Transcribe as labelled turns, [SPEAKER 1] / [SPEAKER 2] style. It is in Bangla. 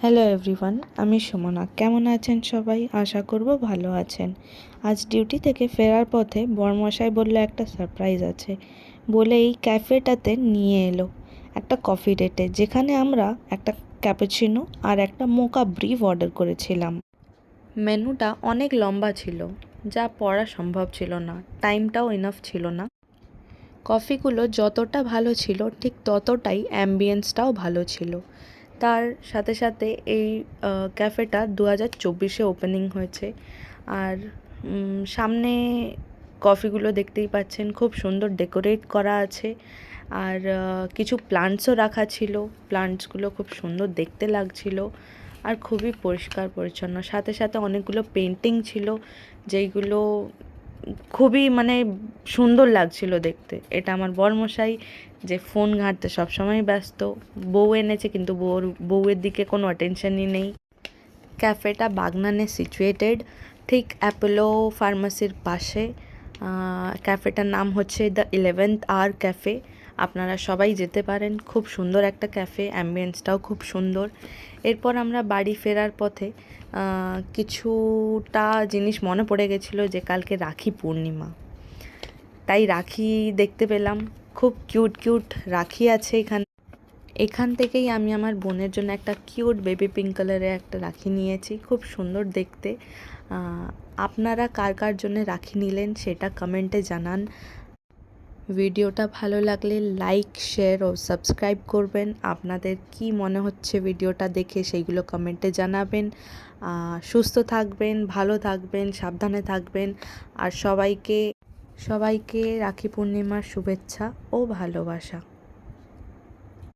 [SPEAKER 1] হ্যালো এভরিওয়ান, আমি সুমনা। কেমন আছেন সবাই? আশা করব ভালো আছেন। আজ ডিউটি থেকে ফেরার পথে বরমশাই বলল একটা সারপ্রাইজ আছে, বলে এই ক্যাফেটাতে নিয়ে এলো একটা কফি ডেটে, যেখানে আমরা একটা ক্যাপুচিনো আর একটা মোকা ব্রিফ অর্ডার করেছিলাম। মেনুটা অনেক লম্বা ছিল, যা পড়া সম্ভব ছিল না, টাইমটাও ইনাফ ছিল না। কফিগুলো যতটা ভালো ছিল ঠিক ততটাই অ্যাম্বিয়েন্সটাও ভালো ছিল। তার সাথে সাথে এই ক্যাফেটা 2024-এ ওপেনিং হয়েছে। আর সামনে কফিগুলো দেখতেই পাচ্ছেন, খুব সুন্দর ডেকোরেট করা আছে। আর কিছু প্লান্টসও রাখা ছিল, প্লান্টসগুলো খুব সুন্দর দেখতে লাগছিল আর খুবই পরিষ্কার পরিচ্ছন্ন। সাথে সাথে অনেকগুলো পেন্টিং ছিল, যেইগুলো খুবই সুন্দর লাগছিল দেখতে। এটা আমার বরমশাই, যে ফোন ঘাঁটতে সবসময় ব্যস্ত। বউ এনেছে, কিন্তু বউয়ের দিকে কোনো অ্যাটেনশনই নেই। ক্যাফেটা বাগনানে সিচুয়েটেড, ঠিক অ্যাপোলো ফার্মাসির পাশে। ক্যাফেটার নাম হচ্ছে দ্য 11th আওয়ার ক্যাফে। আপনারা সবাই যেতে পারেন, খুব সুন্দর একটা ক্যাফে, অ্যাম্বিয়েন্সটাও খুব সুন্দর। এরপর আমরা বাড়ি ফেরার পথে কিছুটা জিনিস মনে পড়ে গেছিলো, যে কালকে রাখি পূর্ণিমা, তাই রাখি দেখতে পেলাম। খুব কিউট কিউট রাখি আছে এখান থেকেই আমি আমার বোনের জন্য একটা কিউট বেবি পিঙ্ক কালারের একটা রাখি নিয়েছি, খুব সুন্দর দেখতে। আপনারা কার কার জন্য রাখি নিলেন সেটা কমেন্টে জানান। ভিডিওটা ভালো লাগলে লাইক, শেয়ার ও সাবস্ক্রাইব করবেন। আপনাদের কি মনে হচ্ছে ভিডিওটা দেখে সেইগুলো কমেন্টে জানাবেন। সুস্থ থাকবেন, ভালো থাকবেন, সাবধানে থাকবেন। আর সবাইকে রাখি পূর্ণিমার শুভেচ্ছা ও ভালোবাসা।